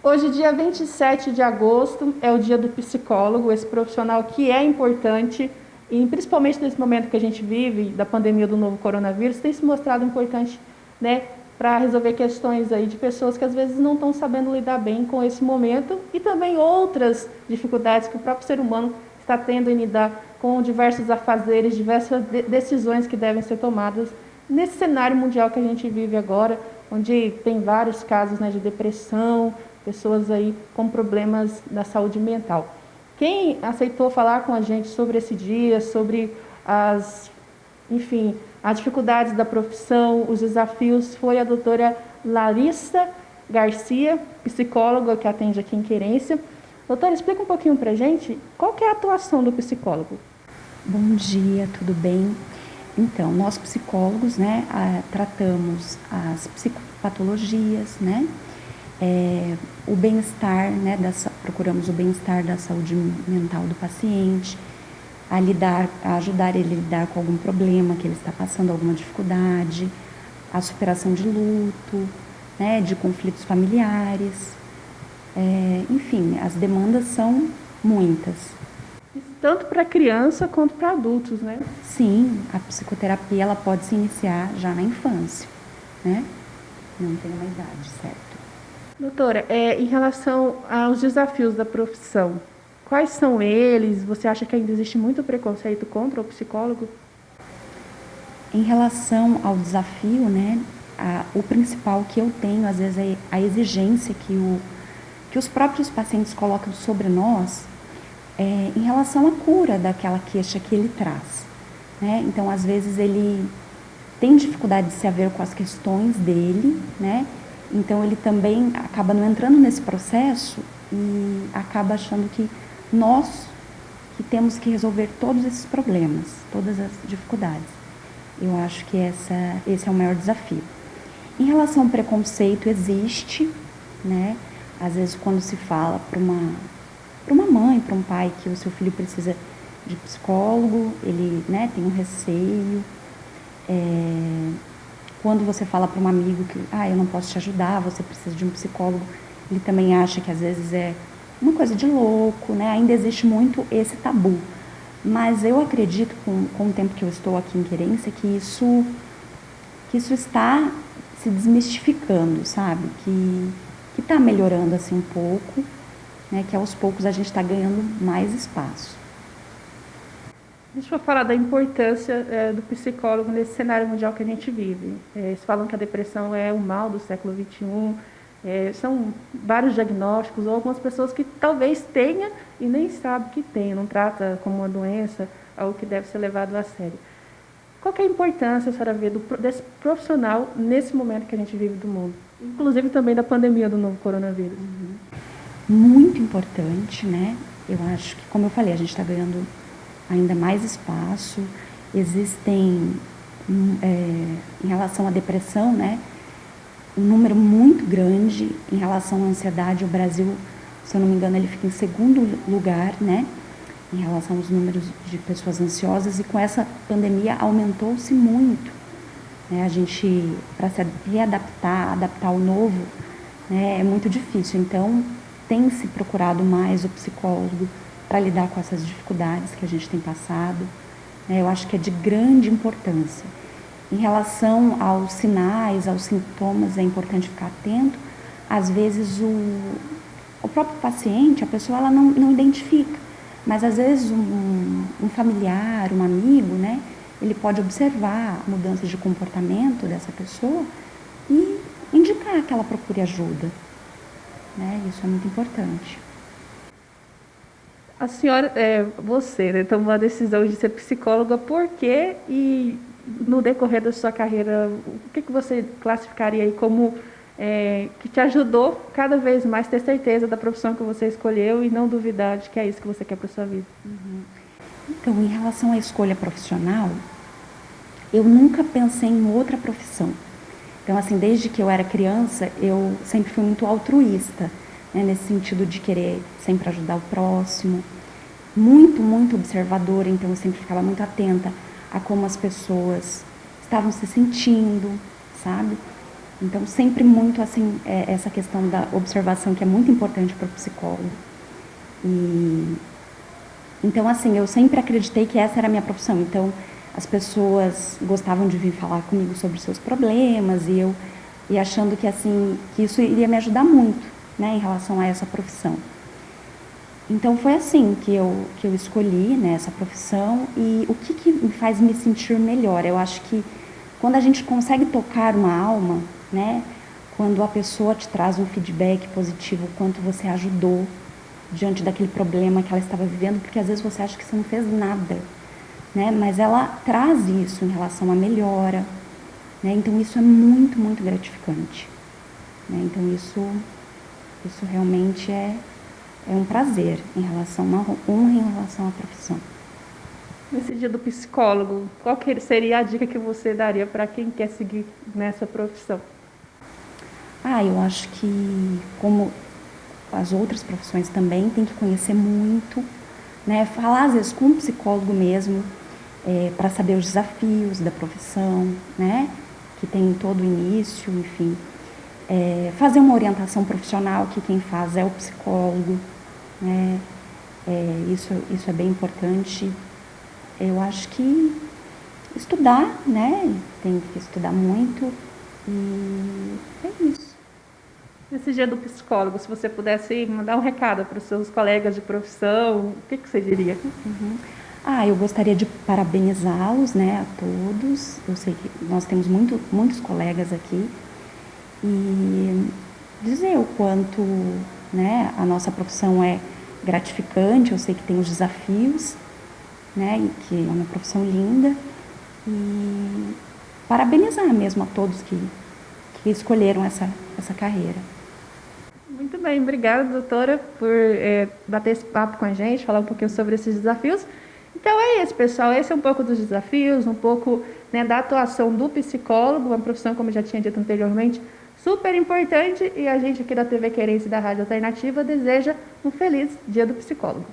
Hoje, dia 27 de agosto, é o dia do psicólogo, esse profissional que é importante, e principalmente nesse momento que a gente vive, da pandemia do novo coronavírus, tem se mostrado importante, né, para resolver questões aí de pessoas que às vezes não estão sabendo lidar bem com esse momento e também outras dificuldades que o próprio ser humano está tendo em lidar com diversos afazeres, diversas decisões que devem ser tomadas nesse cenário mundial que a gente vive agora, onde tem vários casos, né, de depressão, pessoas aí com problemas da saúde mental. Quem aceitou falar com a gente sobre esse dia, sobre enfim, as dificuldades da profissão, os desafios, foi a doutora Larissa Garcia, psicóloga que atende aqui em Querência. Doutora, explica um pouquinho para a gente qual que é a atuação do psicólogo. Bom dia, tudo bem? Então, nós psicólogos, né, tratamos as psicopatologias, né, o bem-estar, né, procuramos o bem-estar da saúde mental do paciente, a ajudar ele a lidar com algum problema que ele está passando, alguma dificuldade, a superação de luto, né, de conflitos familiares, enfim, as demandas são muitas. Tanto para criança quanto para adultos, né? Sim, a psicoterapia ela pode se iniciar já na infância, né? Não tem uma idade, certo? Doutora, em relação aos desafios da profissão, quais são eles? Você acha que ainda existe muito preconceito contra o psicólogo? Em relação ao desafio, né? O principal que eu tenho, às vezes, é a exigência que os próprios pacientes colocam sobre nós em relação à cura daquela queixa que ele traz, né? Então, às vezes, ele tem dificuldade de se haver com as questões dele, né? Então, ele também acaba não entrando nesse processo e acaba achando que nós que temos que resolver todos esses problemas, todas as dificuldades. Eu acho que esse é o maior desafio. Em relação ao preconceito, existe, né? Às vezes, quando se fala para uma mãe, para um pai que o seu filho precisa de psicólogo, ele, né, tem um receio. Quando você fala para um amigo que eu não posso te ajudar, você precisa de um psicólogo, ele também acha que às vezes é uma coisa de louco, né? Ainda existe muito esse tabu. Mas eu acredito, com o tempo que eu estou aqui em Querência, que isso está se desmistificando, sabe? Que está melhorando assim um pouco, né? Que aos poucos a gente está ganhando mais espaço. Deixa eu falar da importância do psicólogo nesse cenário mundial que a gente vive. Eles falam que a depressão é o mal do século XXI. São vários diagnósticos, ou algumas pessoas que talvez tenha e nem sabe que tem, não trata como uma doença, algo que deve ser levado a sério. Qual que é a importância, a senhora vê, desse profissional nesse momento que a gente vive do mundo? Inclusive também da pandemia do novo coronavírus. Muito importante, né? Eu acho que, como eu falei, a gente está ganhando ainda mais espaço. Existem, em relação à depressão, né, um número muito grande. Em relação à ansiedade, o Brasil, se eu não me engano, ele fica em segundo lugar, né, em relação aos números de pessoas ansiosas, e com essa pandemia aumentou-se muito, né? A gente, para se adaptar ao novo, né, é muito difícil. Então, tem se procurado mais o psicólogo para lidar com essas dificuldades que a gente tem passado, né? Eu acho que é de grande importância. Em relação aos sinais, aos sintomas, é importante ficar atento. Às vezes o próprio paciente, a pessoa, ela não identifica, mas às vezes um familiar, um amigo, né, ele pode observar a mudança de comportamento dessa pessoa e indicar que ela procure ajuda, né? Isso é muito importante. A senhora, você, né, tomou a decisão de ser psicóloga, por quê? E no decorrer da sua carreira, o que você classificaria aí como que te ajudou cada vez mais ter certeza da profissão que você escolheu e não duvidar de que é isso que você quer para sua vida? Então, em relação à escolha profissional, eu nunca pensei em outra profissão. Então, assim, desde que eu era criança, eu sempre fui muito altruísta, né, nesse sentido de querer sempre ajudar o próximo, muito, muito observadora. Então, eu sempre ficava muito atenta a como as pessoas estavam se sentindo, sabe? Então, sempre muito, assim, essa questão da observação, que é muito importante para o psicólogo. E, então, assim, eu sempre acreditei que essa era a minha profissão. Então, as pessoas gostavam de vir falar comigo sobre seus problemas e achando que, assim, que isso iria me ajudar muito, né, em relação a essa profissão. Então, foi assim que eu escolhi, né, essa profissão. E o que me faz me sentir melhor? Eu acho que quando a gente consegue tocar uma alma, né, quando a pessoa te traz um feedback positivo, quanto você ajudou diante daquele problema que ela estava vivendo, porque às vezes você acha que você não fez nada, né, mas ela traz isso em relação à melhora, né, então isso é muito, muito gratificante, né, então isso realmente é um prazer em relação, uma honra em relação à profissão. Nesse dia do psicólogo, qual que seria a dica que você daria para quem quer seguir nessa profissão? Eu acho que, como as outras profissões também, tem que conhecer muito, né? Falar às vezes com um psicólogo mesmo, para saber os desafios da profissão, né? Que tem todo o início, enfim. Fazer uma orientação profissional, que quem faz é o psicólogo, né? Isso é bem importante. Eu acho que estudar, né? Tem que estudar muito e é isso. Nesse dia do psicólogo, se você pudesse mandar um recado para os seus colegas de profissão, o que você diria? Eu gostaria de parabenizá-los, né, a todos. Eu sei que nós temos muitos colegas aqui e dizer o quanto, né, a nossa profissão é gratificante. Eu sei que tem os desafios, né, e que é uma profissão linda, e parabenizar mesmo a todos que escolheram essa carreira. Muito bem, obrigada, doutora, por bater esse papo com a gente, falar um pouquinho sobre esses desafios. Então é isso, pessoal, esse é um pouco dos desafios, um pouco, né, da atuação do psicólogo, uma profissão, como eu já tinha dito anteriormente, super importante, e a gente aqui da TV Querência e da Rádio Alternativa deseja um feliz Dia do Psicólogo.